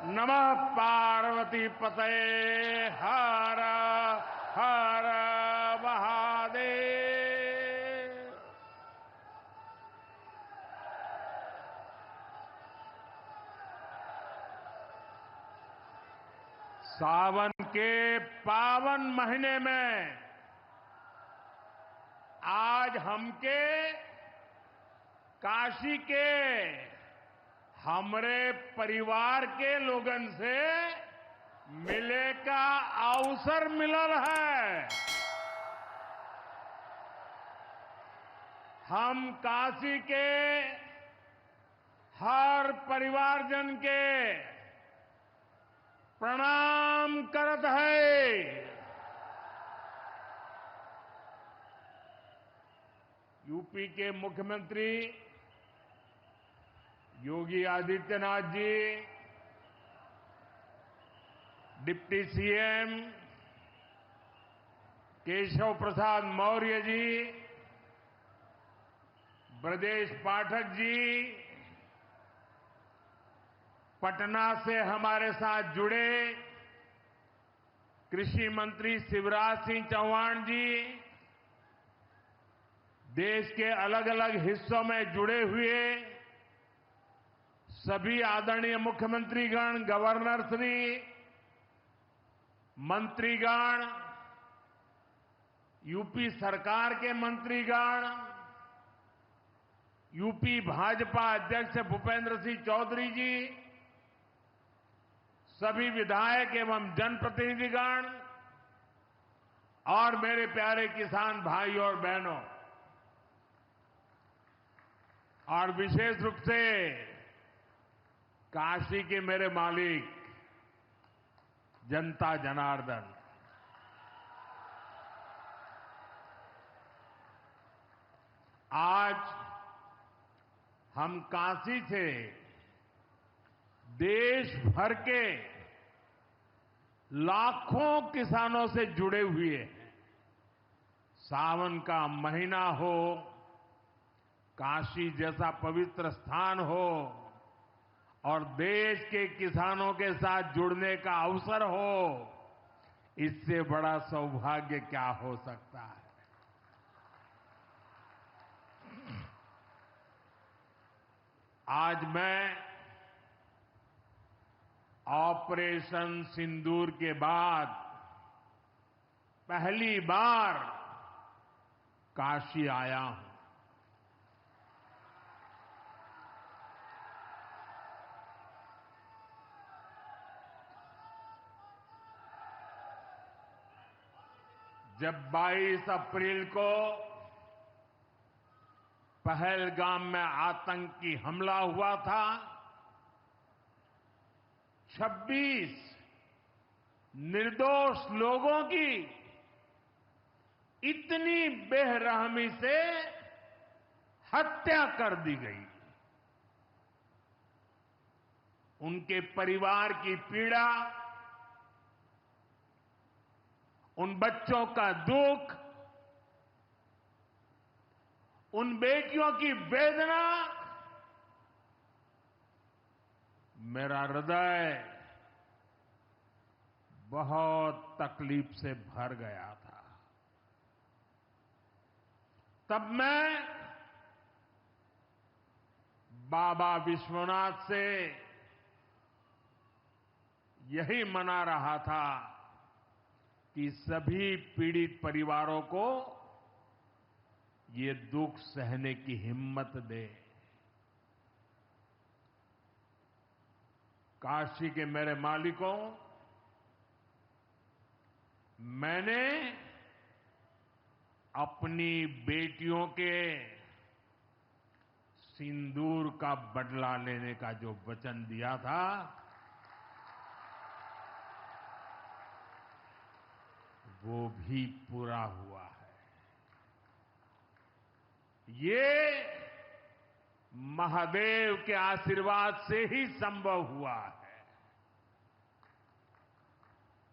नमः पार्वती पतये हर हर महादेव। सावन के पावन महीने में आज हमके काशी के हमरे परिवार के लोगन से मिले का अवसर मिलल है। हम काशी के हर परिवारजन के प्रणाम करत है। यूपी के मुख्यमंत्री योगी आदित्यनाथ जी, डिप्टी सीएम केशव प्रसाद मौर्य जी, ब्रजेश पाठक जी, पटना से हमारे साथ जुड़े कृषि मंत्री शिवराज सिंह चौहान जी, देश के अलग अलग हिस्सों में जुड़े हुए सभी आदरणीय मुख्यमंत्रीगण, गवर्नर श्री, मंत्रीगण, यूपी सरकार के मंत्रीगण, यूपी भाजपा अध्यक्ष भूपेंद्र सिंह चौधरी जी, सभी विधायक एवं जनप्रतिनिधिगण और मेरे प्यारे किसान भाई और बहनों, और विशेष रूप से काशी के मेरे मालिक जनता जनार्दन, आज हम काशी से देश भर के लाखों किसानों से जुड़े हुए हैं। सावन का महीना हो, काशी जैसा पवित्र स्थान हो और देश के किसानों के साथ जुड़ने का अवसर हो, इससे बड़ा सौभाग्य क्या हो सकता है। आज मैं ऑपरेशन सिंदूर के बाद पहली बार काशी आया हूं। जब 22 अप्रैल को पहलगाम में आतंकी हमला हुआ था, 26 निर्दोष लोगों की इतनी बेरहमी से हत्या कर दी गई। उनके परिवार की पीड़ा, उन बच्चों का दुख, उन बेटियों की वेदना, मेरा हृदय बहुत तकलीफ से भर गया था। तब मैं बाबा विश्वनाथ से यही मना रहा था कि सभी पीड़ित परिवारों को ये दुख सहने की हिम्मत दे। काशी के मेरे मालिकों, मैंने अपनी बेटियों के सिंदूर का बदला लेने का जो वचन दिया था, वो भी पूरा हुआ है। ये महादेव के आशीर्वाद से ही संभव हुआ है।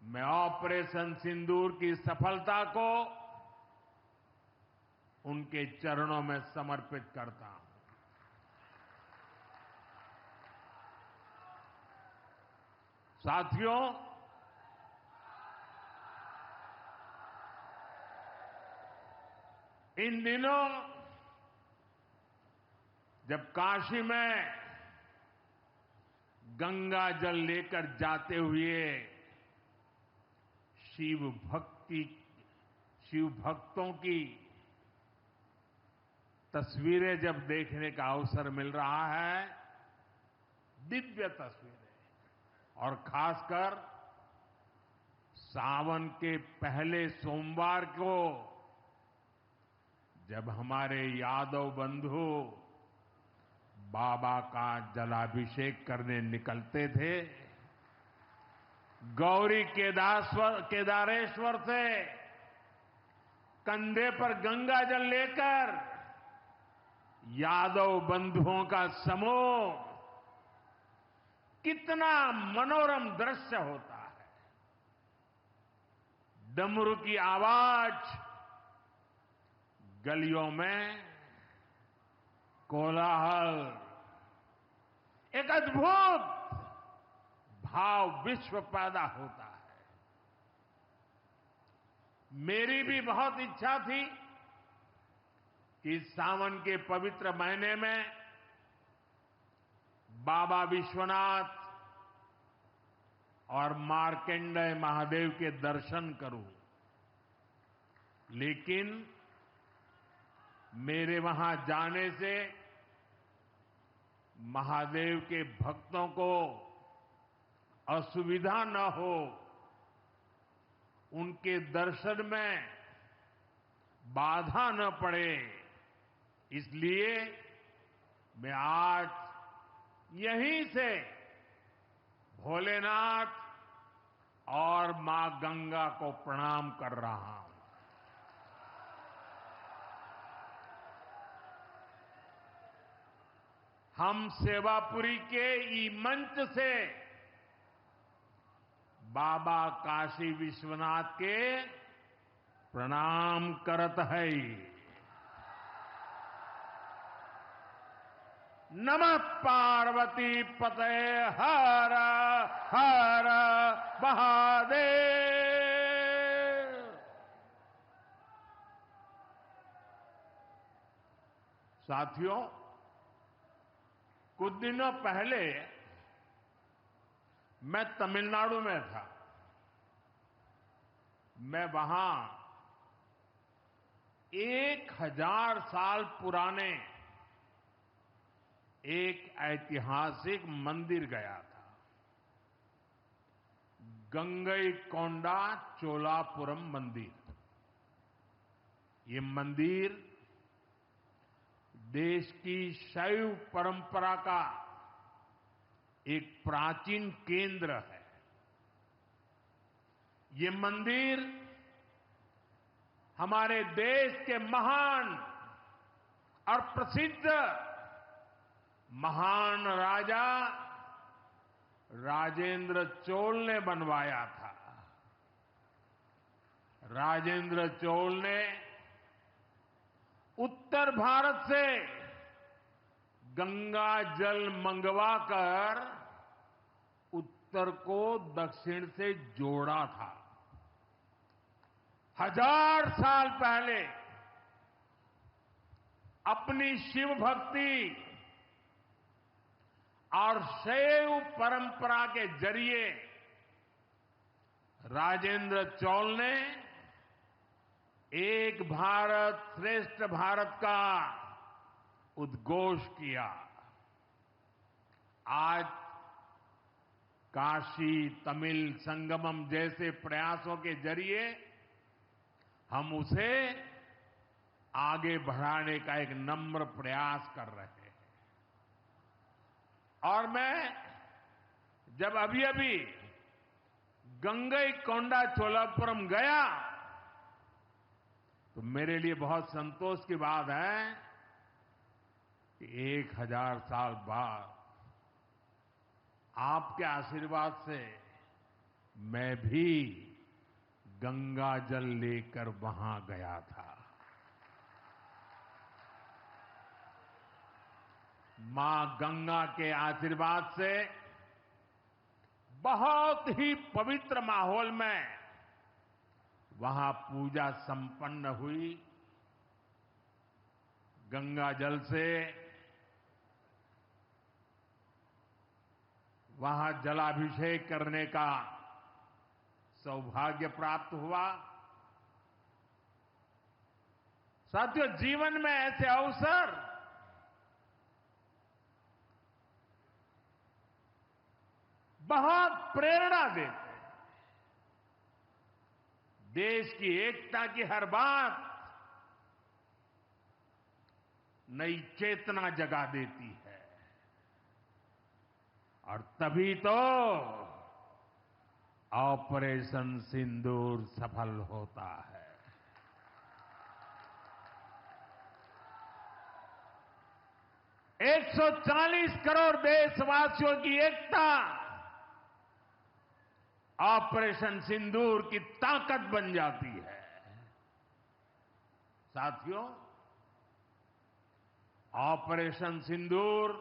मैं ऑपरेशन सिंदूर की सफलता को उनके चरणों में समर्पित करता हूं। साथियों, इन दिनों जब काशी में गंगा जल लेकर जाते हुए शिव भक्तों की तस्वीरें जब देखने का अवसर मिल रहा है, दिव्य तस्वीरें, और खासकर सावन के पहले सोमवार को जब हमारे यादव बंधु बाबा का जलाभिषेक करने निकलते थे, गौरी केदारेश्वर से कंधे पर गंगा जल लेकर यादव बंधुओं का समूह, कितना मनोरम दृश्य होता है। डमरू की आवाज, गलियों में कोलाहल, एक अद्भुत भाव विश्व पैदा होता है। मेरी भी बहुत इच्छा थी कि सावन के पवित्र महीने में बाबा विश्वनाथ और मार्कंडेय महादेव के दर्शन करूं, लेकिन मेरे वहां जाने से महादेव के भक्तों को असुविधा न हो, उनके दर्शन में बाधा न पड़े, इसलिए मैं आज यहीं से भोलेनाथ और मां गंगा को प्रणाम कर रहा हूं। हम सेवापुरी के ई मंच से बाबा काशी विश्वनाथ के प्रणाम करत है। नमः पार्वती पते हर हर महादेव। साथियों, कुछ दिनों पहले मैं तमिलनाडु में था। मैं वहां 1000 साल पुराने एक ऐतिहासिक मंदिर गया था, गंगईकोंडा चोलापुरम मंदिर। ये मंदिर देश की शैव परंपरा का एक प्राचीन केंद्र है। ये मंदिर हमारे देश के महान और प्रसिद्ध महान राजा राजेंद्र चोल ने बनवाया था। राजेंद्र चोल ने उत्तर भारत से गंगा जल मंगवाकर उत्तर को दक्षिण से जोड़ा था। 1000 साल पहले अपनी शिव भक्ति और शैव परंपरा के जरिए राजेंद्र चोल ने एक भारत श्रेष्ठ भारत का उद्घोष किया। आज काशी तमिल संगमम जैसे प्रयासों के जरिए हम उसे आगे बढ़ाने का एक नम्र प्रयास कर रहे हैं। और मैं जब अभी गंगईकोंडा चोलापुरम गया तो मेरे लिए बहुत संतोष की बात है कि 1000 साल बाद आपके आशीर्वाद से मैं भी गंगा जल लेकर वहां गया था। मां गंगा के आशीर्वाद से बहुत ही पवित्र माहौल में वहां पूजा संपन्न हुई। गंगा जल से वहां जलाभिषेक करने का सौभाग्य प्राप्त हुआ। साथियों, जीवन में ऐसे अवसर बहुत प्रेरणा देते हैं। देश की एकता की हर बात नई चेतना जगा देती है और तभी तो ऑपरेशन सिंदूर सफल होता है। एक 140 करोड़ देशवासियों की एकता ऑपरेशन सिंदूर की ताकत बन जाती है। साथियों, ऑपरेशन सिंदूर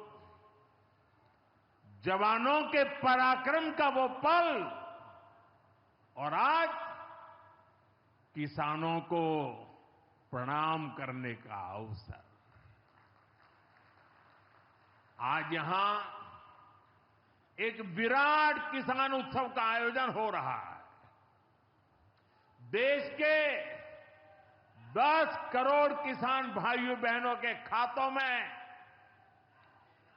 जवानों के पराक्रम का वो पल और आज किसानों को प्रणाम करने का अवसर। आज यहां एक विराट किसान उत्सव का आयोजन हो रहा है। देश के 10 करोड़ किसान भाइयों बहनों के खातों में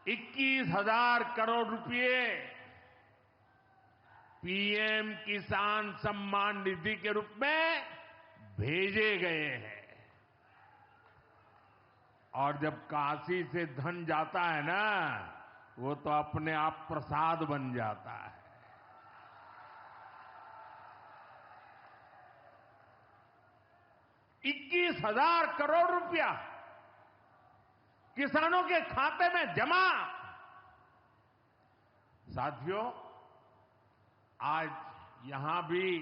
21,000 करोड़ रुपए पीएम किसान सम्मान निधि के रूप में भेजे गए हैं। और जब काशी से धन जाता है ना, वो तो अपने आप प्रसाद बन जाता है। 21,000 करोड़ रुपया किसानों के खाते में जमा। साथियों, आज यहां भी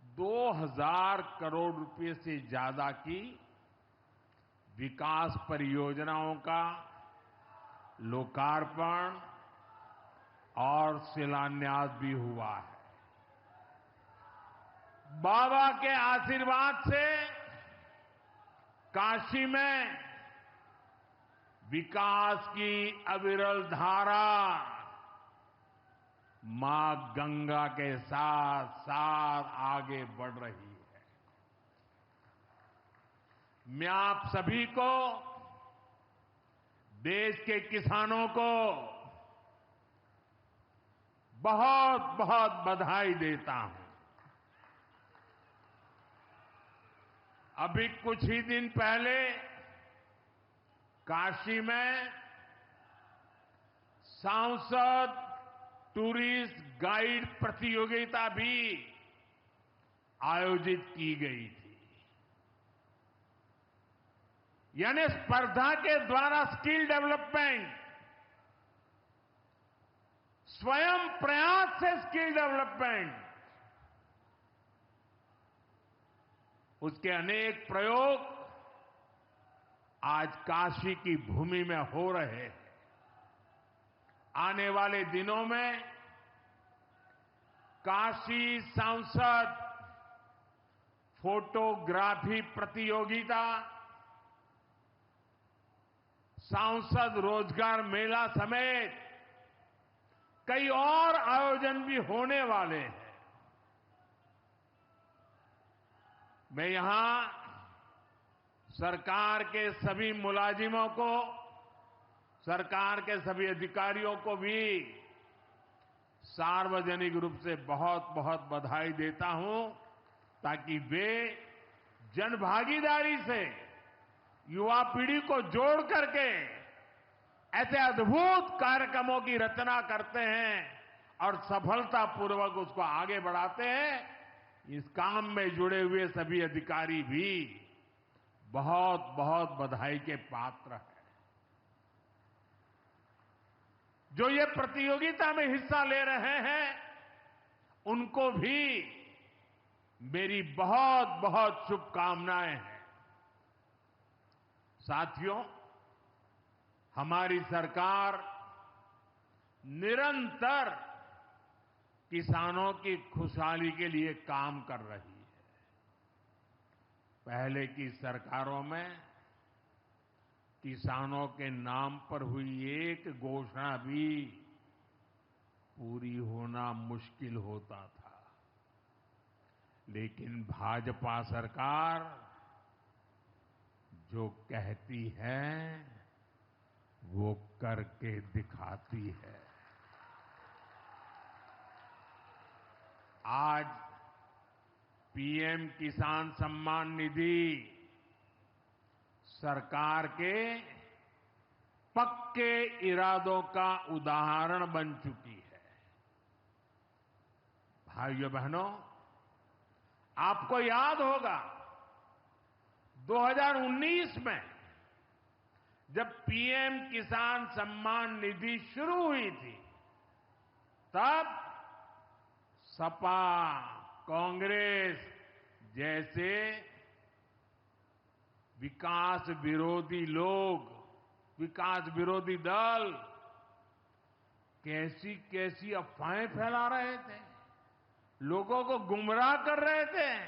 2,000 करोड़ रुपए से ज्यादा की विकास परियोजनाओं का लोकार्पण और शिलान्यास भी हुआ है। बाबा के आशीर्वाद से काशी में विकास की अविरल धारा मां गंगा के साथ साथ आगे बढ़ रही है। मैं आप सभी को, देश के किसानों को बहुत बहुत बधाई देता हूं। अभी कुछ ही दिन पहले काशी में सांसद टूरिस्ट गाइड प्रतियोगिता भी आयोजित की गई थी। यानी स्पर्धा के द्वारा स्किल डेवलपमेंट, स्वयं प्रयास से स्किल डेवलपमेंट, उसके अनेक प्रयोग आज काशी की भूमि में हो रहे हैं। आने वाले दिनों में काशी सांसद फोटोग्राफी प्रतियोगिता, सांसद रोजगार मेला समेत कई और आयोजन भी होने वाले हैं। मैं यहां सरकार के सभी मुलाजिमों को, सरकार के सभी अधिकारियों को भी सार्वजनिक रूप से बहुत बहुत बधाई देता हूं, ताकि वे जनभागीदारी से युवा पीढ़ी को जोड़ करके ऐसे अद्भुत कार्यक्रमों की रचना करते हैं और सफलतापूर्वक उसको आगे बढ़ाते हैं। इस काम में जुड़े हुए सभी अधिकारी भी बहुत बहुत बधाई के पात्र हैं। जो ये प्रतियोगिता में हिस्सा ले रहे हैं, उनको भी मेरी बहुत बहुत शुभकामनाएं हैं। साथियों, हमारी सरकार निरंतर किसानों की खुशहाली के लिए काम कर रही है। पहले की सरकारों में किसानों के नाम पर हुई एक घोषणा भी पूरी होना मुश्किल होता था। लेकिन भाजपा सरकार जो कहती है वो करके दिखाती है। आज पीएम किसान सम्मान निधि सरकार के पक्के इरादों का उदाहरण बन चुकी है। भाइयों बहनों, आपको याद होगा 2019 में जब पीएम किसान सम्मान निधि शुरू हुई थी, तब सपा, कांग्रेस जैसे विकास विरोधी लोग, विकास विरोधी दल कैसी कैसी अफवाहें फैला रहे थे, लोगों को गुमराह कर रहे थे,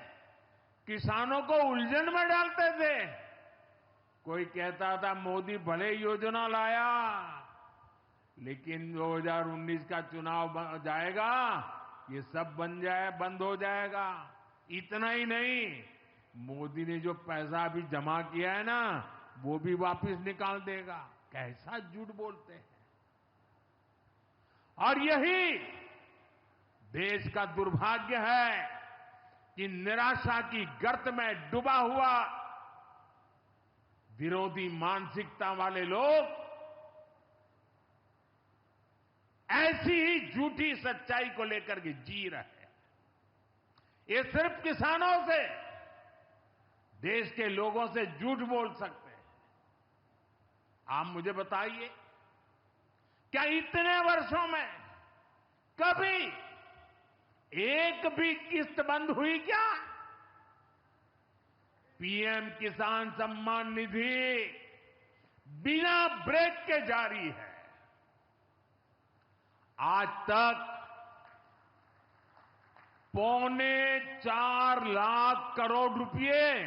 किसानों को उलझन में डालते थे। कोई कहता था मोदी भले योजना लाया, लेकिन 2019 का चुनाव जाएगा, ये सब बंद हो जाएगा। इतना ही नहीं, मोदी ने जो पैसा अभी जमा किया है ना, वो भी वापस निकाल देगा। कैसा झूठ बोलते हैं। और यही देश का दुर्भाग्य है कि निराशा की गर्त में डूबा हुआ विरोधी मानसिकता वाले लोग ऐसी ही झूठी सच्चाई को लेकर के जी रहे हैं। ये सिर्फ किसानों से, देश के लोगों से झूठ बोल सकते हैं। आप मुझे बताइए, क्या इतने वर्षों में कभी एक भी किस्त बंद हुई क्या? पीएम किसान सम्मान निधि बिना ब्रेक के जारी है। आज तक 4.25 लाख करोड़ रुपए,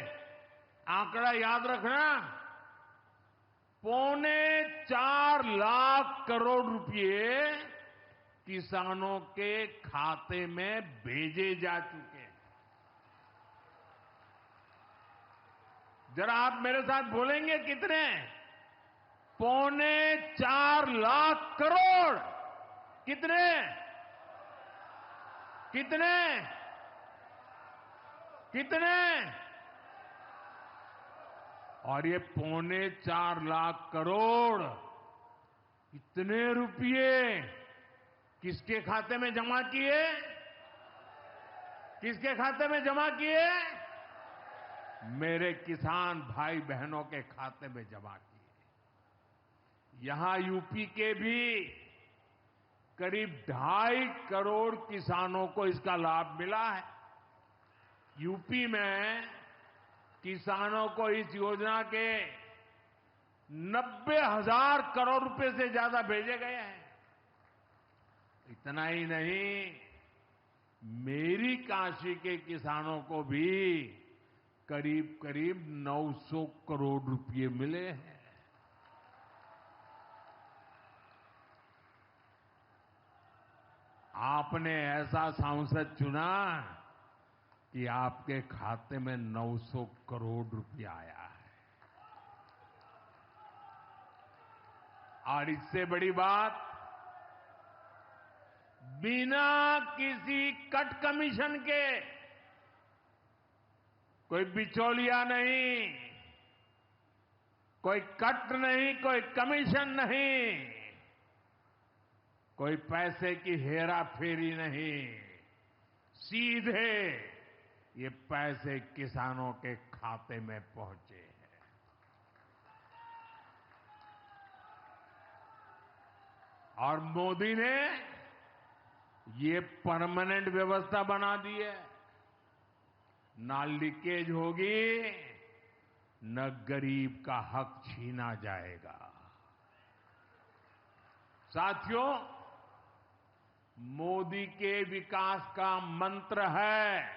आंकड़ा याद रखना, 4.25 लाख करोड़ रुपए किसानों के खाते में भेजे जा चुके हैं। जरा आप मेरे साथ बोलेंगे कितने? 4.25 लाख करोड़। कितने? कितने? कितने? और ये 4.25 लाख करोड़ इतने रुपये किसके खाते में जमा किए? किसके खाते में जमा किए? मेरे किसान भाई बहनों के खाते में जमा किए। यहां यूपी के भी करीब 2.5 करोड़ किसानों को इसका लाभ मिला है। यूपी में किसानों को इस योजना के 90,000 करोड़ रुपए से ज्यादा भेजे गए हैं। इतना ही नहीं, मेरी काशी के किसानों को भी करीब करीब 900 करोड़ रुपए मिले हैं। आपने ऐसा सांसद चुना कि आपके खाते में 900 करोड़ रुपया आया है। और इससे बड़ी बात, बिना किसी कट कमीशन के, कोई बिचौलिया नहीं, कोई कट नहीं, कोई कमीशन नहीं, कोई पैसे की हेरा फेरी नहीं, सीधे ये पैसे किसानों के खाते में पहुंचे हैं। और मोदी ने ये परमानेंट व्यवस्था बना दी है। ना लीकेज होगी, न गरीब का हक छीना जाएगा। साथियों, मोदी के विकास का मंत्र है।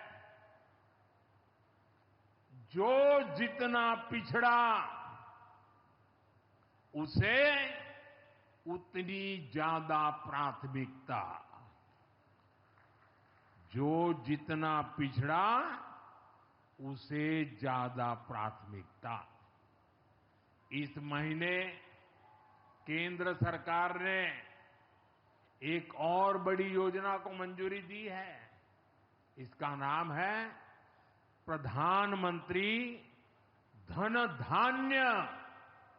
जो जितना पिछड़ा उसे उतनी ज्यादा प्राथमिकता। जो जितना पिछड़ा उसे ज्यादा प्राथमिकता। इस महीने केंद्र सरकार ने एक और बड़ी योजना को मंजूरी दी है। इसका नाम है प्रधानमंत्री धन धान्य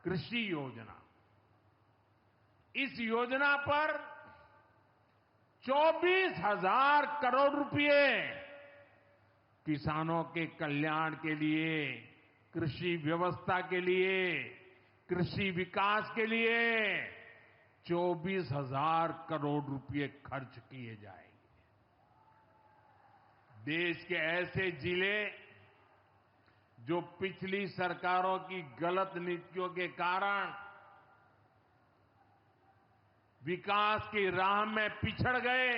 कृषि योजना। इस योजना पर 24,000 करोड़ रुपए किसानों के कल्याण के लिए, कृषि व्यवस्था के लिए, कृषि विकास के लिए 24,000 करोड़ रुपए खर्च किए जाएंगे। देश के ऐसे जिले जो पिछली सरकारों की गलत नीतियों के कारण विकास की राह में पिछड़ गए,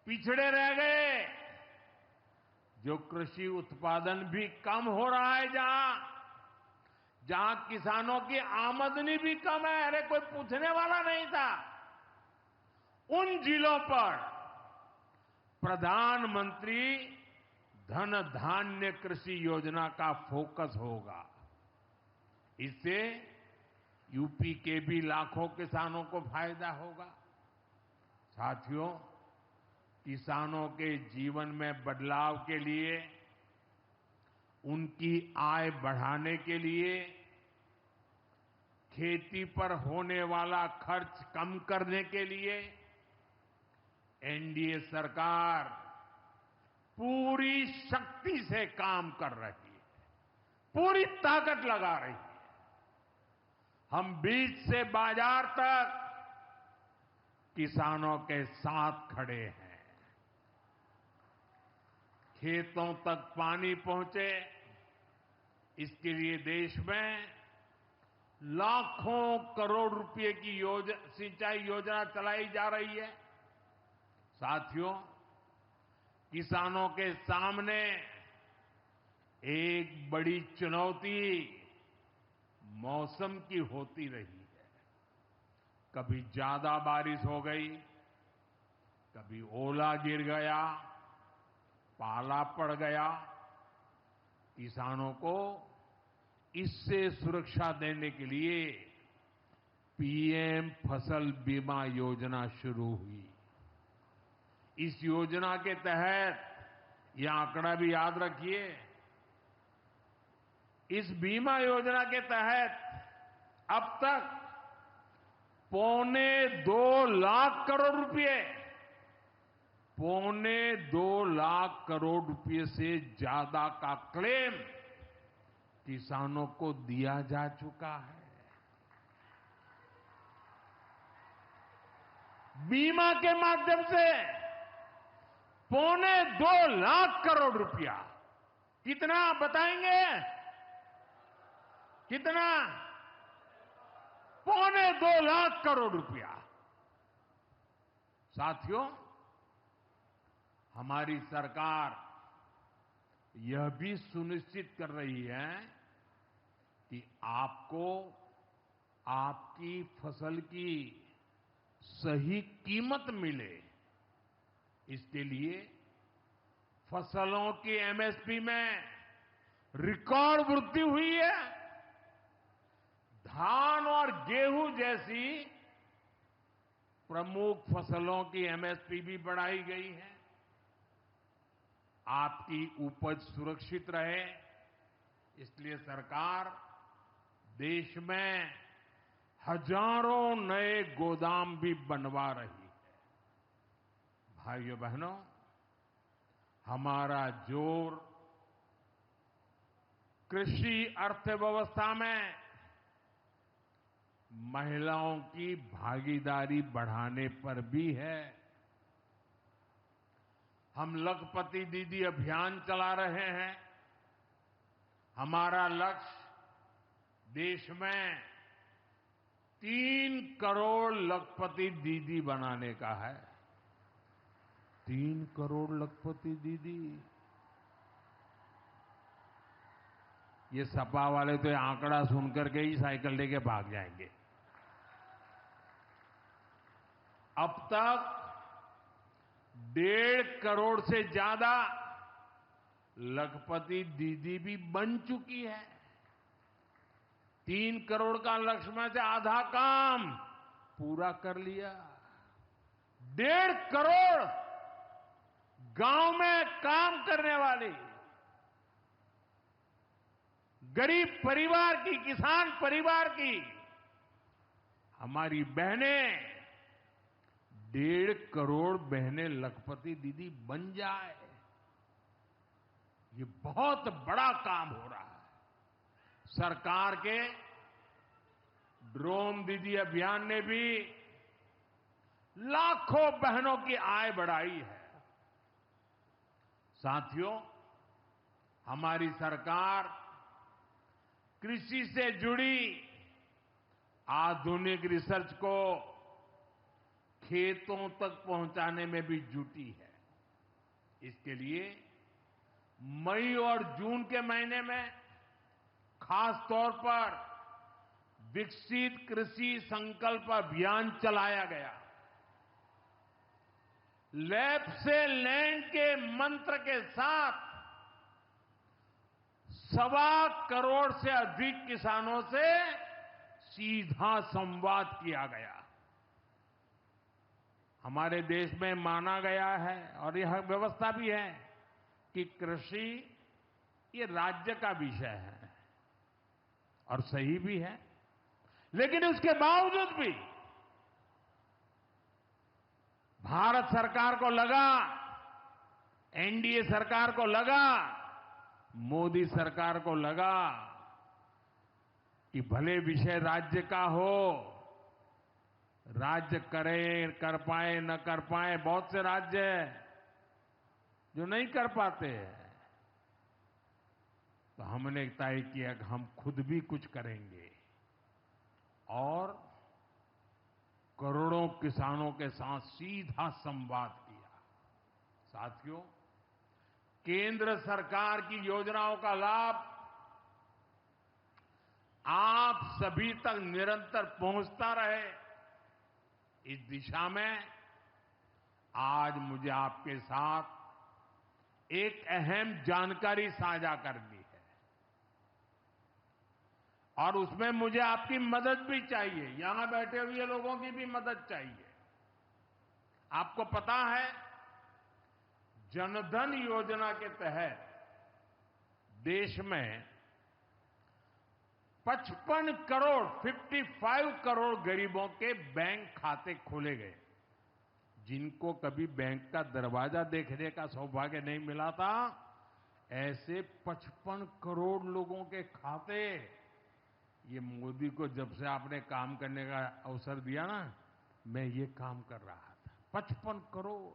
पिछड़े रह गए, जो कृषि उत्पादन भी कम हो रहा है, जहां किसानों की आमदनी भी कम है, अरे कोई पूछने वाला नहीं था, उन जिलों पर प्रधानमंत्री धन धान्य कृषि योजना का फोकस होगा। इससे यूपी के भी लाखों किसानों को फायदा होगा। साथियों, किसानों के जीवन में बदलाव के लिए, उनकी आय बढ़ाने के लिए, खेती पर होने वाला खर्च कम करने के लिए एनडीए सरकार पूरी शक्ति से काम कर रही है, पूरी ताकत लगा रही है। हम बीज से बाजार तक किसानों के साथ खड़े हैं। खेतों तक पानी पहुंचे, इसके लिए देश में लाखों करोड़ रुपए की सिंचाई योजना चलाई जा रही है। साथियों, किसानों के सामने एक बड़ी चुनौती मौसम की होती रही है। कभी ज्यादा बारिश हो गई, कभी ओला गिर गया, पाला पड़ गया। किसानों को इससे सुरक्षा देने के लिए पीएम फसल बीमा योजना शुरू हुई। इस योजना के तहत यह आंकड़ा भी याद रखिए, इस बीमा योजना के तहत अब तक 2.25 लाख करोड़ रुपए, 2.25 लाख करोड़ रुपए से ज्यादा का क्लेम किसानों को दिया जा चुका है। बीमा के माध्यम से 2.25 लाख करोड़ रुपया, कितना बताएंगे? कितना? 2.25 लाख करोड़ रुपया। साथियों, हमारी सरकार यह भी सुनिश्चित कर रही है कि आपको आपकी फसल की सही कीमत मिले। इसके लिए फसलों की एमएसपी में रिकॉर्ड वृद्धि हुई है। धान और गेहूं जैसी प्रमुख फसलों की एमएसपी भी बढ़ाई गई है। आपकी उपज सुरक्षित रहे, इसलिए सरकार देश में हजारों नए गोदाम भी बनवा रही है। भाइयों बहनों, हमारा जोर कृषि अर्थव्यवस्था में महिलाओं की भागीदारी बढ़ाने पर भी है। हम लखपति दीदी अभियान चला रहे हैं। हमारा लक्ष्य देश में 3 करोड़ लखपति दीदी बनाने का है। 3 करोड़ लखपति दीदी। ये सपा वाले तो ये आंकड़ा सुनकर के ही साइकिल लेके भाग जाएंगे। अब तक 1.5 करोड़ से ज्यादा लखपति दीदी भी बन चुकी है। 3 करोड़ का लक्ष्य में से आधा काम पूरा कर लिया। 1.5 करोड़ गांव में काम करने वाली गरीब परिवार की, किसान परिवार की हमारी बहनें, 1.5 करोड़ बहनें लखपति दीदी बन जाए, ये बहुत बड़ा काम हो रहा है। सरकार के ड्रोन दीदी अभियान ने भी लाखों बहनों की आय बढ़ाई है। साथियों, हमारी सरकार कृषि से जुड़ी आधुनिक रिसर्च को खेतों तक पहुंचाने में भी जुटी है। इसके लिए मई और जून के महीने में खास तौर पर विकसित कृषि संकल्प अभियान चलाया गया। लैब से लैंड के मंत्र के साथ 1.25 करोड़ से अधिक किसानों से सीधा संवाद किया गया। हमारे देश में माना गया है और यह व्यवस्था भी है कि कृषि ये राज्य का विषय है और सही भी है, लेकिन उसके बावजूद भी भारत सरकार को लगा, एनडीए सरकार को लगा, मोदी सरकार को लगा कि भले विषय राज्य का हो, राज्य करे, कर पाए न कर पाए, बहुत से राज्य हैं जो नहीं कर पाते हैं, तो हमने तय किया कि हम खुद भी कुछ करेंगे और करोड़ों किसानों के साथ सीधा संवाद किया। साथियों, केंद्र सरकार की योजनाओं का लाभ आप सभी तक निरंतर पहुंचता रहे, इस दिशा में आज मुझे आपके साथ एक अहम जानकारी साझा करनी है और उसमें मुझे आपकी मदद भी चाहिए, यहां बैठे हुए लोगों की भी मदद चाहिए। आपको पता है, जनधन योजना के तहत देश में 55 करोड़ गरीबों के बैंक खाते खोले गए। जिनको कभी बैंक का दरवाजा देखने का सौभाग्य नहीं मिला था, ऐसे 55 करोड़ लोगों के खाते, ये मोदी को जब से आपने काम करने का अवसर दिया ना, मैं ये काम कर रहा था। 55 करोड़।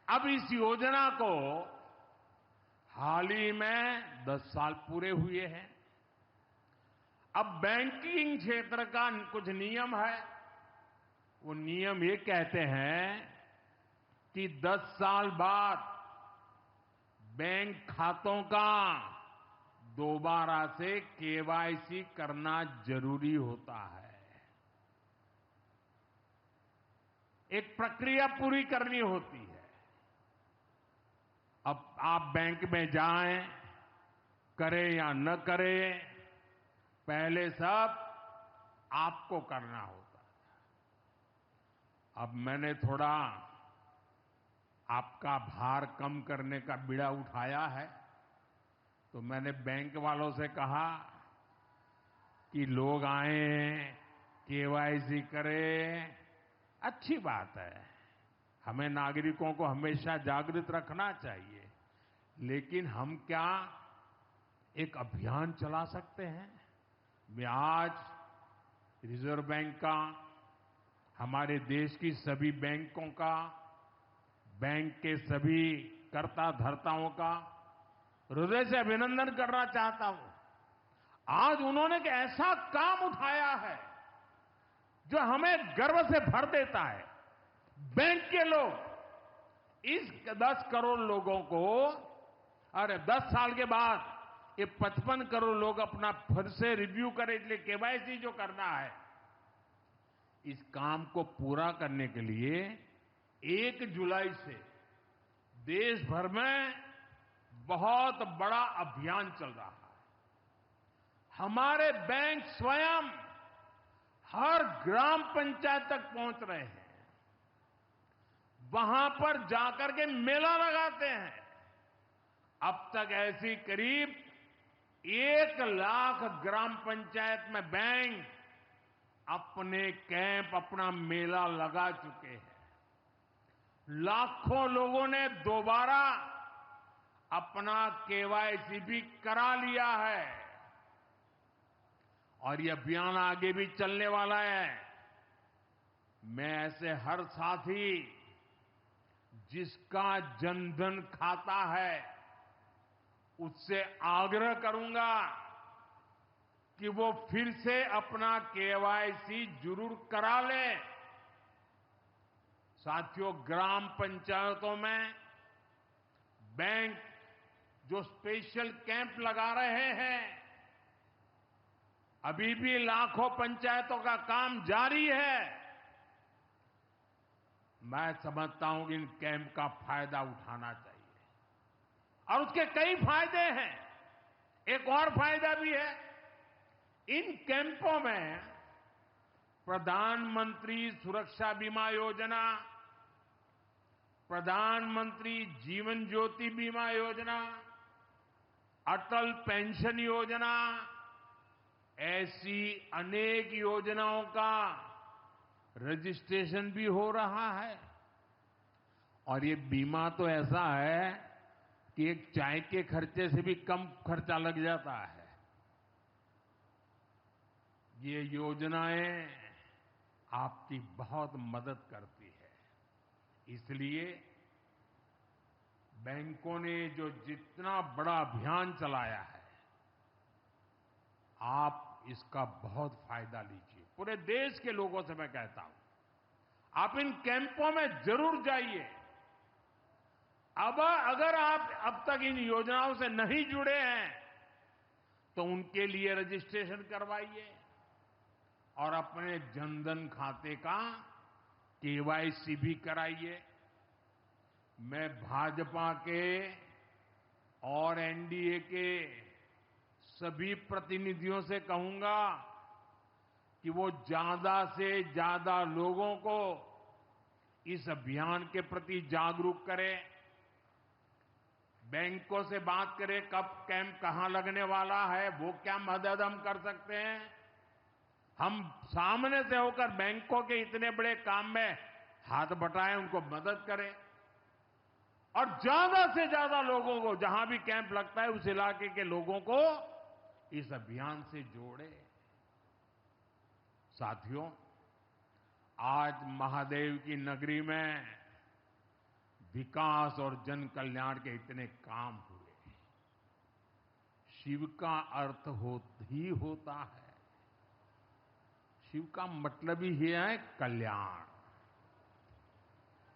अब इस योजना को हाल ही में 10 साल पूरे हुए हैं। अब बैंकिंग क्षेत्र का कुछ नियम है। वो नियम ये कहते हैं कि 10 साल बाद बैंक खातों का दोबारा से केवाईसी करना जरूरी होता है। एक प्रक्रिया पूरी करनी होती है। अब आप बैंक में जाएं, करें या न करें, पहले सब आपको करना होता है। अब मैंने थोड़ा आपका भार कम करने का बीड़ा उठाया है, तो मैंने बैंक वालों से कहा कि लोग आएं, केवाईसी करें, अच्छी बात है, हमें नागरिकों को हमेशा जागृत रखना चाहिए, लेकिन हम क्या एक अभियान चला सकते हैं? मैं आज रिजर्व बैंक का, हमारे देश की सभी बैंकों का, बैंक के सभी कर्ता धर्ताओं का हृदय से अभिनंदन करना चाहता हूं। आज उन्होंने एक ऐसा काम उठाया है जो हमें गर्व से भर देता है। बैंक के लोग इस 10 करोड़ लोगों को, अरे 10 साल के बाद ये 55 करोड़ लोग अपना फिर से रिव्यू करें, इसलिए केवाईसी जो करना है, इस काम को पूरा करने के लिए 1 जुलाई से देश भर में बहुत बड़ा अभियान चल रहा है। हमारे बैंक स्वयं हर ग्राम पंचायत तक पहुंच रहे हैं, वहां पर जाकर के मेला लगाते हैं। अब तक ऐसी करीब 1 लाख ग्राम पंचायत में बैंक अपने कैंप, अपना मेला लगा चुके हैं। लाखों लोगों ने दोबारा अपना केवाईसी भी करा लिया है और ये अभियान आगे भी चलने वाला है। मैं ऐसे हर साथी जिसका जनधन खाता है उससे आग्रह करूंगा कि वो फिर से अपना केवाईसी जरूर करा ले। साथियों, ग्राम पंचायतों में बैंक जो स्पेशल कैंप लगा रहे हैं, अभी भी लाखों पंचायतों का काम जारी है। मैं समझता हूं कि इन कैंप का फायदा उठाना चाहिए और उसके कई फायदे हैं। एक और फायदा भी है, इन कैंपों में प्रधानमंत्री सुरक्षा बीमा योजना, प्रधानमंत्री जीवन ज्योति बीमा योजना, अटल पेंशन योजना, ऐसी अनेक योजनाओं का रजिस्ट्रेशन भी हो रहा है। और ये बीमा तो ऐसा है कि एक चाय के खर्चे से भी कम खर्चा लग जाता है। ये योजनाएं आपकी बहुत मदद करती है। इसलिए बैंकों ने जो जितना बड़ा अभियान चलाया है, आप इसका बहुत फायदा लीजिए। पूरे देश के लोगों से मैं कहता हूं, आप इन कैंपों में जरूर जाइए। अब अगर आप अब तक इन योजनाओं से नहीं जुड़े हैं तो उनके लिए रजिस्ट्रेशन करवाइए और अपने जनधन खाते का केवाईसी भी कराइए। मैं भाजपा के और एनडीए के सभी प्रतिनिधियों से कहूंगा कि वो ज्यादा से ज्यादा लोगों को इस अभियान के प्रति जागरूक करें। बैंकों से बात करें कब कैंप कहां लगने वाला है, वो क्या मदद हम कर सकते हैं। हम सामने से होकर बैंकों के इतने बड़े काम में हाथ बटाएं, उनको मदद करें और ज्यादा से ज्यादा लोगों को, जहां भी कैंप लगता है उस इलाके के लोगों को इस अभियान से जोड़े। साथियों, आज महादेव की नगरी में विकास और जन कल्याण के इतने काम हुए। शिव का अर्थ ही होता है, शिव का मतलब ही है कल्याण।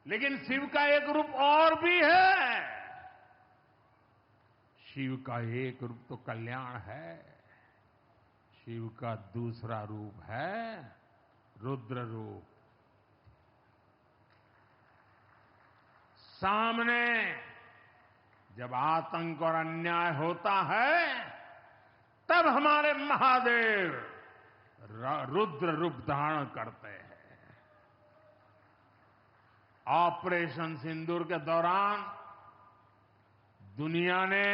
लेकिन शिव का एक रूप और भी है। शिव का एक रूप तो कल्याण है, शिव का दूसरा रूप है रुद्र रूप। सामने जब आतंक और अन्याय होता है तब हमारे महादेव रुद्र रूप धारण करते हैं। ऑपरेशन सिंदूर के दौरान दुनिया ने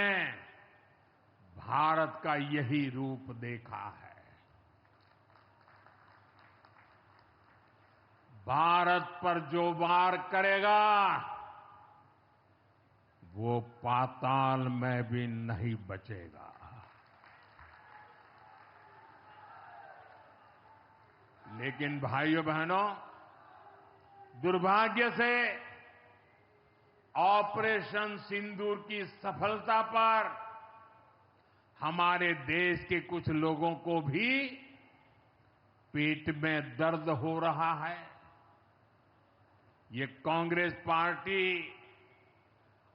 भारत का यही रूप देखा है। भारत पर जो वार करेगा वो पाताल में भी नहीं बचेगा। लेकिन भाइयों बहनों, दुर्भाग्य से ऑपरेशन सिंदूर की सफलता पर हमारे देश के कुछ लोगों को भी पेट में दर्द हो रहा है। ये कांग्रेस पार्टी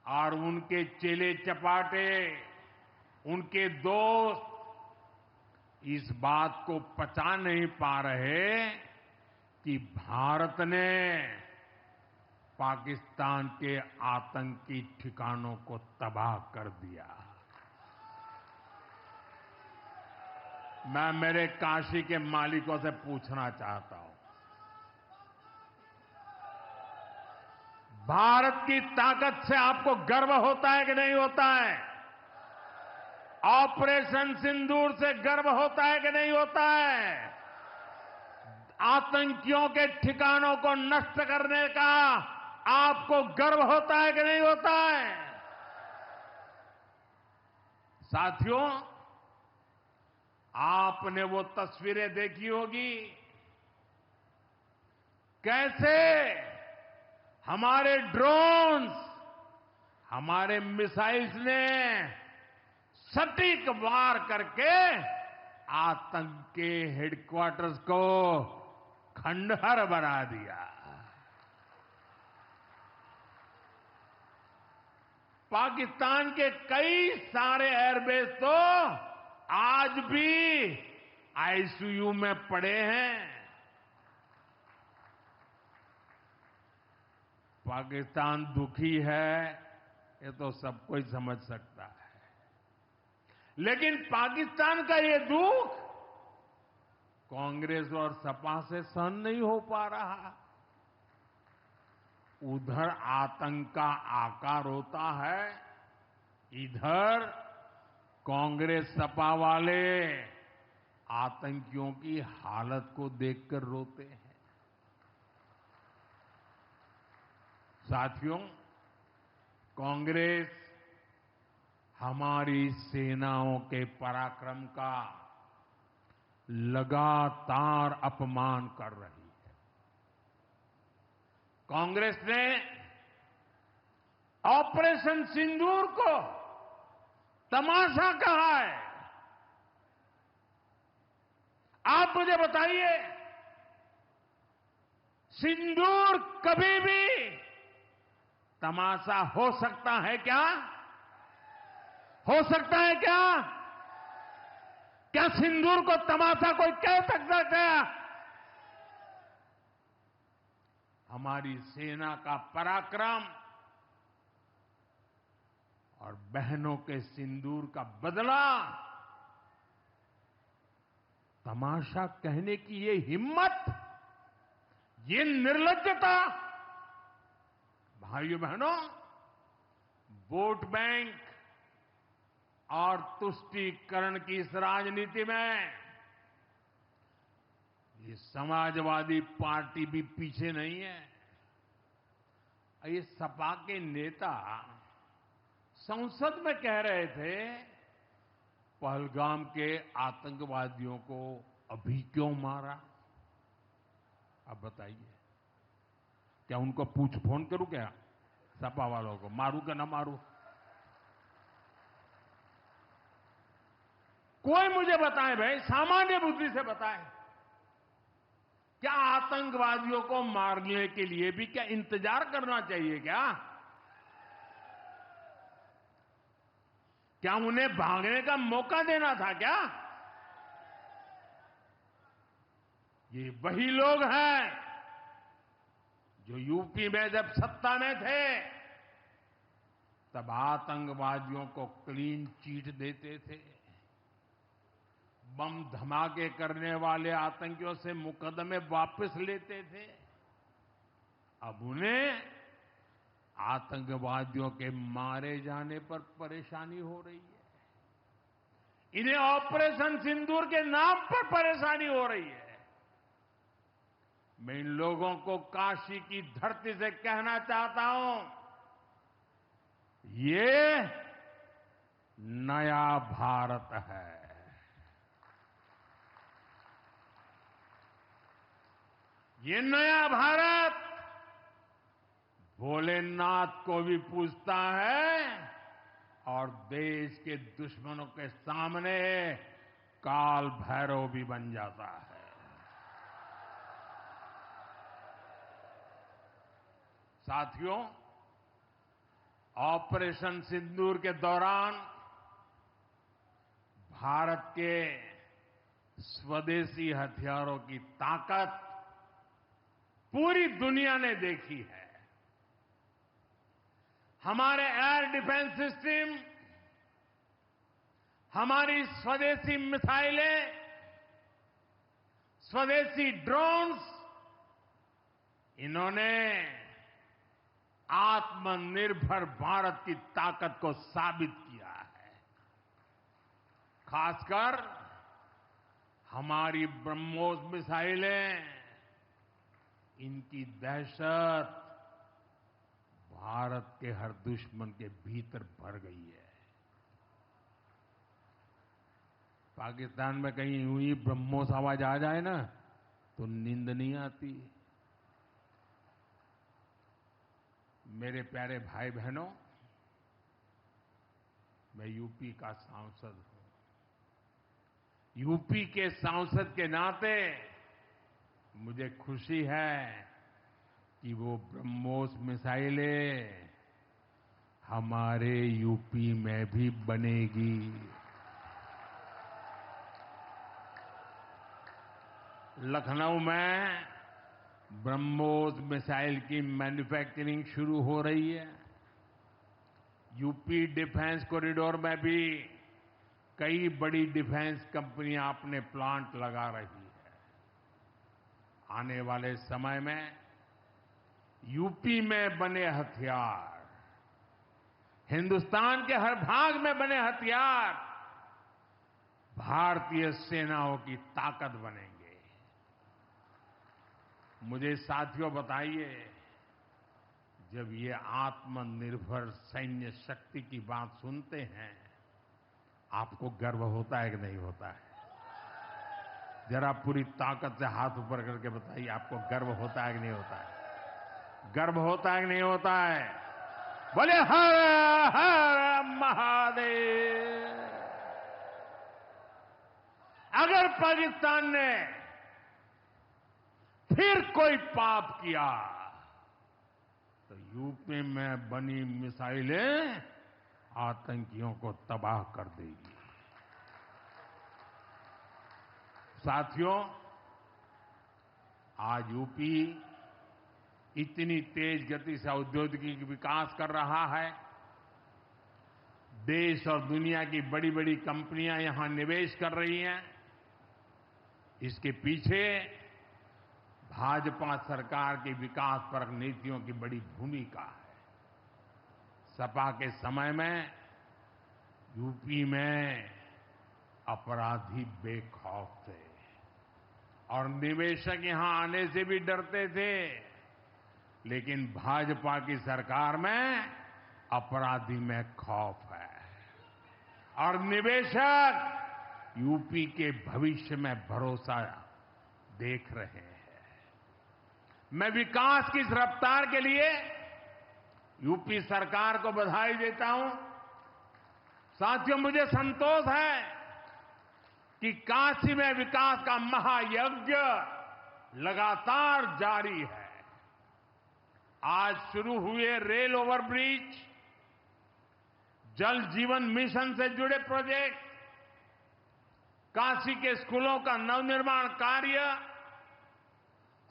और उनके चेले चपाटे, उनके दोस्त इस बात को पचा नहीं पा रहे कि भारत ने पाकिस्तान के आतंकी ठिकानों को तबाह कर दिया। मैं मेरे काशी के मालिकों से पूछना चाहता हूं, भारत की ताकत से आपको गर्व होता है कि नहीं होता है? ऑपरेशन सिंदूर से गर्व होता है कि नहीं होता है? आतंकियों के ठिकानों को नष्ट करने का आपको गर्व होता है कि नहीं होता है? साथियों, आपने वो तस्वीरें देखी होगी, कैसे हमारे ड्रोन्स, हमारे मिसाइल्स ने सटीक वार करके आतंक के हेडक्वार्टर्स को खंडहर बना दिया। पाकिस्तान के कई सारे एयरबेस तो आज भी आईसीयू में पड़े हैं। पाकिस्तान दुखी है, ये तो सब कोई समझ सकता है, लेकिन पाकिस्तान का ये दुख कांग्रेस और सपा से सहन नहीं हो पा रहा। उधर आतंक का आकार होता है, इधर कांग्रेस सपा वाले आतंकियों की हालत को देखकर रोते हैं। साथियों, कांग्रेस हमारी सेनाओं के पराक्रम का लगातार अपमान कर रही है। कांग्रेस ने ऑपरेशन सिंदूर को तमाशा कहा है। आप मुझे बताइए, सिंदूर कभी भी तमाशा हो सकता है क्या? हो सकता है क्या? क्या सिंदूर को तमाशा कोई कह सकता है क्या? हमारी सेना का पराक्रम और बहनों के सिंदूर का बदला तमाशा कहने की ये हिम्मत, ये निर्लज्जता, भाइयों बहनों, वोट बैंक और तुष्टीकरण की इस राजनीति में ये समाजवादी पार्टी भी पीछे नहीं है। ये सपा के नेता संसद में कह रहे थे, पहलगाम के आतंकवादियों को अभी क्यों मारा? अब बताइए, क्या उनको पूछ फोन करूं क्या? सपा वालों को मारूं क्या ना मारूं? कोई मुझे बताए भाई, सामान्य बुद्धि से बताए, क्या आतंकवादियों को मारने के लिए भी क्या इंतजार करना चाहिए क्या? क्या उन्हें भागने का मौका देना था क्या? ये वही लोग हैं जो यूपी में जब सत्ता में थे तब आतंकवादियों को क्लीन चिट देते थे, बम धमाके करने वाले आतंकियों से मुकदमे वापस लेते थे। अब उन्हें आतंकवादियों के मारे जाने पर परेशानी हो रही है। इन्हें ऑपरेशन सिंदूर के नाम पर परेशानी हो रही है। मैं इन लोगों को काशी की धरती से कहना चाहता हूं, ये नया भारत है। ये नया भारत भोलेनाथ को भी पूजता है और देश के दुश्मनों के सामने काल भैरव भी बन जाता है। साथियों, ऑपरेशन सिंदूर के दौरान भारत के स्वदेशी हथियारों की ताकत पूरी दुनिया ने देखी है। हमारे एयर डिफेंस सिस्टम, हमारी स्वदेशी मिसाइलें, स्वदेशी ड्रोन्स, इन्होंने आत्मनिर्भर भारत की ताकत को साबित किया है। खासकर हमारी ब्रह्मोस मिसाइलें, इनकी दहशत भारत के हर दुश्मन के भीतर भर गई है। पाकिस्तान में कहीं यूं ही ब्रह्मोस आवाज आ जाए ना तो नींद नहीं आती। मेरे प्यारे भाई बहनों, मैं यूपी का सांसद हूं। यूपी के सांसद के नाते मुझे खुशी है कि वो ब्रह्मोस मिसाइलें हमारे यूपी में भी बनेगी। लखनऊ में ब्रह्मोस मिसाइल की मैन्युफैक्चरिंग शुरू हो रही है। यूपी डिफेंस कॉरिडोर में भी कई बड़ी डिफेंस कंपनियां अपने प्लांट लगा रही है। आने वाले समय में यूपी में बने हथियार, हिंदुस्तान के हर भाग में बने हथियार भारतीय सेनाओं की ताकत बनेंगे। मुझे साथियों बताइए, जब ये आत्मनिर्भर सैन्य शक्ति की बात सुनते हैं, आपको गर्व होता है कि नहीं होता है? जरा पूरी ताकत से हाथ ऊपर करके बताइए, आपको गर्व होता है कि नहीं होता है? गर्व होता है कि नहीं होता है? बोले हर हर महादेव। अगर पाकिस्तान ने फिर कोई पाप किया तो यूपी में बनी मिसाइलें आतंकियों को तबाह कर देगी। साथियों, आज यूपी इतनी तेज गति से औद्योगिक विकास कर रहा है। देश और दुनिया की बड़ी बड़ी कंपनियां यहां निवेश कर रही हैं। इसके पीछे भाजपा सरकार की विकासपरक नीतियों की बड़ी भूमिका है। सपा के समय में यूपी में अपराधी बेखौफ थे और निवेशक यहां आने से भी डरते थे, लेकिन भाजपा की सरकार में अपराधी में खौफ है और निवेशक यूपी के भविष्य में भरोसा देख रहे हैं। मैं विकास की इस रफ्तार के लिए यूपी सरकार को बधाई देता हूं। साथियों, मुझे संतोष है कि काशी में विकास का महायज्ञ लगातार जारी है। आज शुरू हुए रेल ओवरब्रिज, जल जीवन मिशन से जुड़े प्रोजेक्ट, काशी के स्कूलों का नवनिर्माण कार्य,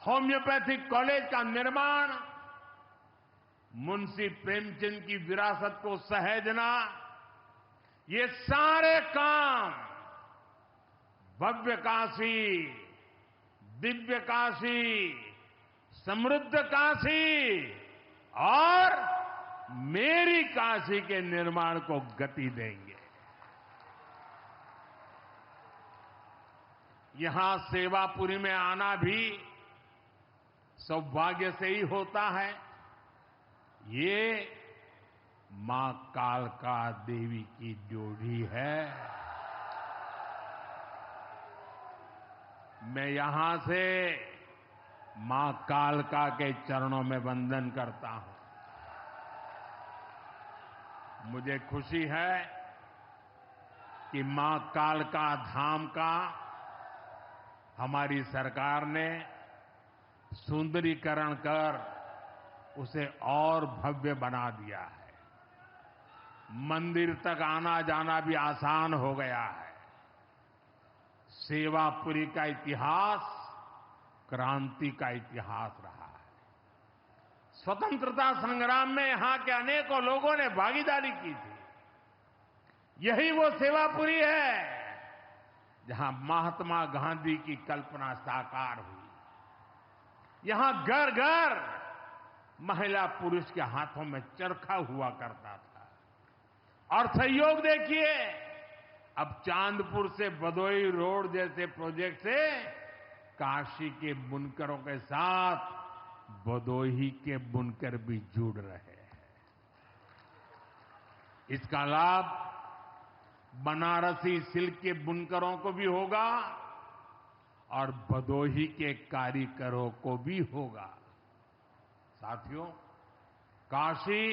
होम्योपैथिक कॉलेज का निर्माण, मुंशी प्रेमचंद की विरासत को सहेजना, ये सारे काम भव्य काशी, दिव्य काशी, समृद्ध काशी और मेरी काशी के निर्माण को गति देंगे। यहां सेवापुरी में आना भी सौभाग्य से ही होता है। ये मां कालका देवी की ड्योढ़ी है। मैं यहां से मां कालका के चरणों में वंदन करता हूं। मुझे खुशी है कि मां कालका धाम का हमारी सरकार ने सुंदरीकरण कर उसे और भव्य बना दिया है। मंदिर तक आना जाना भी आसान हो गया है। सेवापुरी का इतिहास क्रांति का इतिहास रहा है। स्वतंत्रता संग्राम में यहां के अनेकों लोगों ने भागीदारी की थी। यही वो सेवापुरी है जहां महात्मा गांधी की कल्पना साकार हुई। यहां घर घर महिला पुरुष के हाथों में चरखा हुआ करता था। और सहयोग देखिए, अब चांदपुर से भदोई रोड जैसे प्रोजेक्ट से काशी के बुनकरों के साथ भदोही के बुनकर भी जुड़ रहे हैं। इसका लाभ बनारसी सिल्क के बुनकरों को भी होगा और भदोही के कारीगरों को भी होगा। साथियों, काशी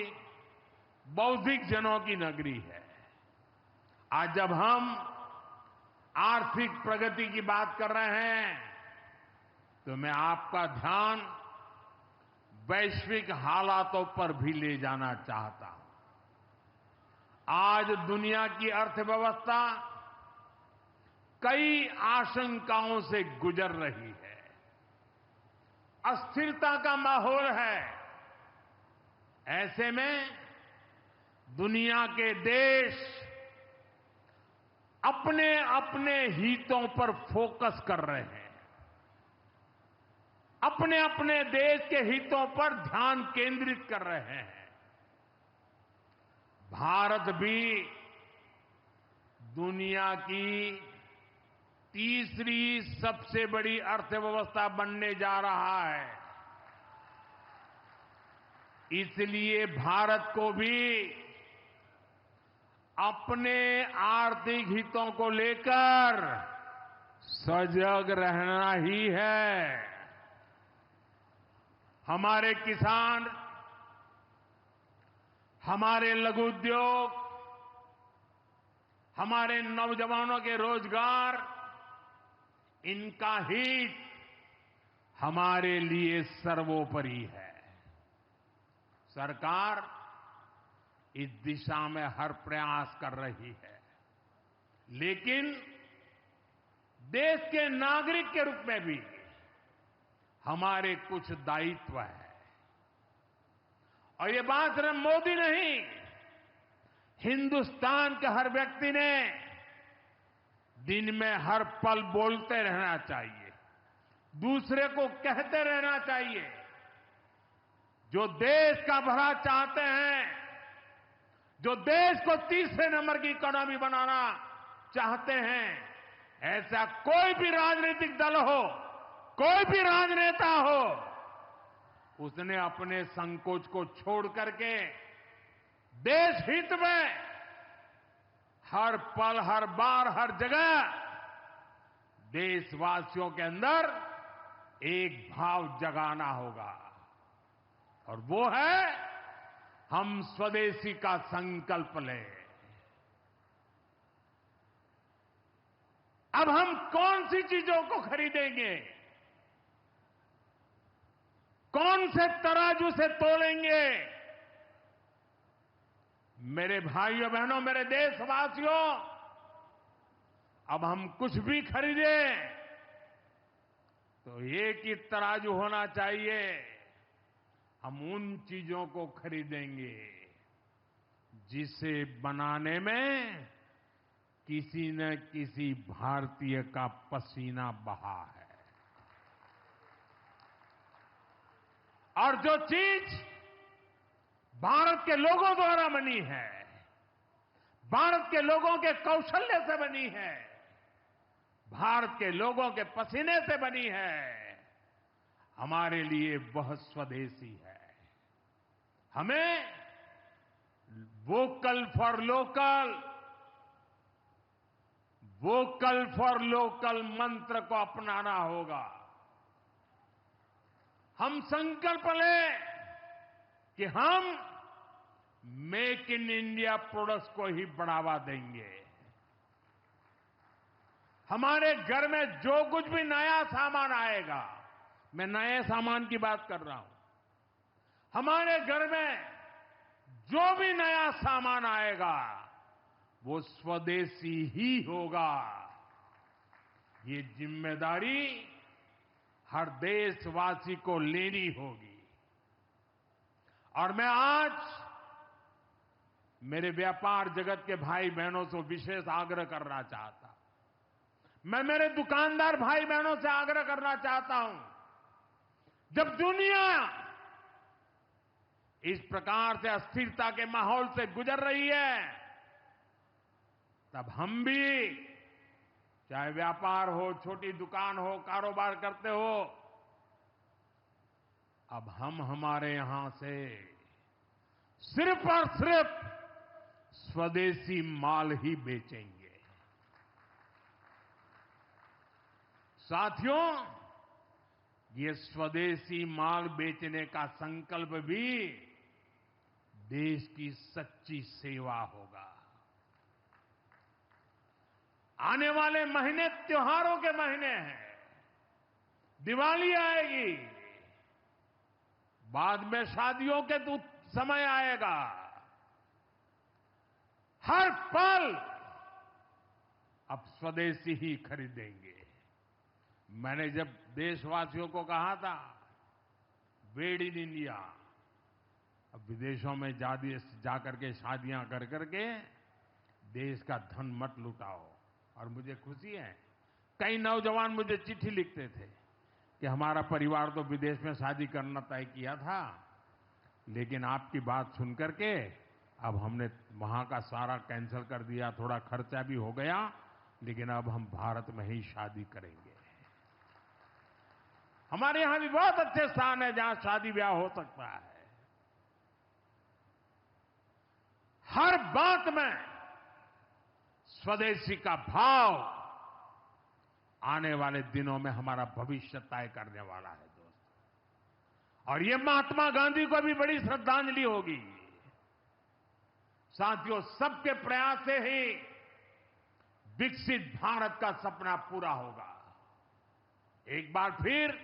बौद्धिक जनों की नगरी है। आज जब हम आर्थिक प्रगति की बात कर रहे हैं तो मैं आपका ध्यान वैश्विक हालातों पर भी ले जाना चाहता हूं। आज दुनिया की अर्थव्यवस्था कई आशंकाओं से गुजर रही है। अस्थिरता का माहौल है। ऐसे में दुनिया के देश अपने अपने हितों पर फोकस कर रहे हैं। अपने अपने देश के हितों पर ध्यान केंद्रित कर रहे हैं। भारत भी दुनिया की तीसरी सबसे बड़ी अर्थव्यवस्था बनने जा रहा है। इसलिए भारत को भी अपने आर्थिक हितों को लेकर सजग रहना ही है। हमारे किसान, हमारे लघु उद्योग, हमारे नौजवानों के रोजगार, इनका हित हमारे लिए सर्वोपरि है। सरकार इस दिशा में हर प्रयास कर रही है, लेकिन देश के नागरिक के रूप में भी हमारे कुछ दायित्व है। और ये बात सिर्फ मोदी नहीं, हिंदुस्तान के हर व्यक्ति ने दिन में हर पल बोलते रहना चाहिए, दूसरे को कहते रहना चाहिए। जो देश का भला चाहते हैं, जो देश को तीसरे नंबर की इकोनॉमी बनाना चाहते हैं, ऐसा कोई भी राजनीतिक दल हो, कोई भी राजनेता हो, उसने अपने संकोच को छोड़ करके देश हित में हर पल, हर बार, हर जगह देशवासियों के अंदर एक भाव जगाना होगा, और वो है हम स्वदेशी का संकल्प लें। अब हम कौन सी चीजों को खरीदेंगे, कौन से तराजू से तोलेंगे? मेरे भाइयों बहनों, मेरे देशवासियों, अब हम कुछ भी खरीदें तो एक ही तराजू होना चाहिए। हम उन चीजों को खरीदेंगे जिसे बनाने में किसी न किसी भारतीय का पसीना बहा है। और जो चीज भारत के लोगों द्वारा बनी है, भारत के लोगों के कौशल्य से बनी है, भारत के लोगों के पसीने से बनी है, हमारे लिए वह स्वदेशी है। हमें vocal for local, vocal for local मंत्र को अपनाना होगा। हम संकल्प लें कि हम मेक इन इंडिया प्रोडक्ट्स को ही बढ़ावा देंगे। हमारे घर में जो कुछ भी नया सामान आएगा, मैं नए सामान की बात कर रहा हूं, हमारे घर में जो भी नया सामान आएगा वो स्वदेशी ही होगा। ये जिम्मेदारी हर देशवासी को लेनी होगी। और मैं आज मेरे व्यापार जगत के भाई बहनों से विशेष आग्रह करना चाहता हूं। मैं मेरे दुकानदार भाई बहनों से आग्रह करना चाहता हूं, जब दुनिया इस प्रकार से अस्थिरता के माहौल से गुजर रही है, तब हम भी, चाहे व्यापार हो, छोटी दुकान हो, कारोबार करते हो, अब हम हमारे यहां से सिर्फ और सिर्फ स्वदेशी माल ही बेचेंगे। साथियों, ये स्वदेशी माल बेचने का संकल्प भी देश की सच्ची सेवा होगा। आने वाले महीने त्योहारों के महीने हैं। दिवाली आएगी, बाद में शादियों के समय आएगा। हर पल अब स्वदेशी ही खरीदेंगे। मैंने जब देशवासियों को कहा था मेड इन इंडिया, अब विदेशों में जाकर के शादियां कर करके देश का धन मत लुटाओ। और मुझे खुशी है, कई नौजवान मुझे चिट्ठी लिखते थे कि हमारा परिवार तो विदेश में शादी करना तय किया था, लेकिन आपकी बात सुन करके अब हमने वहां का सारा कैंसिल कर दिया। थोड़ा खर्चा भी हो गया, लेकिन अब हम भारत में ही शादी करेंगे। हमारे यहां भी बहुत अच्छे स्थान है जहां शादी ब्याह हो सकता है। हर बात में स्वदेशी का भाव आने वाले दिनों में हमारा भविष्य तय करने वाला है दोस्तों। और ये महात्मा गांधी को भी बड़ी श्रद्धांजलि होगी। साथियों, सबके प्रयास से ही विकसित भारत का सपना पूरा होगा। एक बार फिर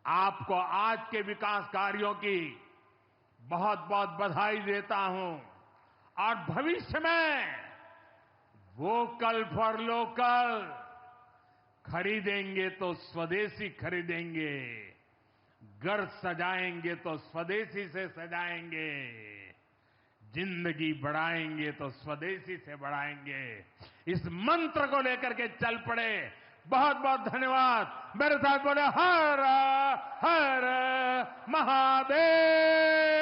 आपको आज के विकास कार्यों की बहुत बहुत बधाई देता हूं। और भविष्य में वोकल फॉर लोकल, खरीदेंगे तो स्वदेशी खरीदेंगे, घर सजाएंगे तो स्वदेशी से सजाएंगे, जिंदगी बढ़ाएंगे तो स्वदेशी से बढ़ाएंगे। इस मंत्र को लेकर के चल पड़े। बहुत बहुत धन्यवाद। मेरे साथ बोले हर हर महादेव।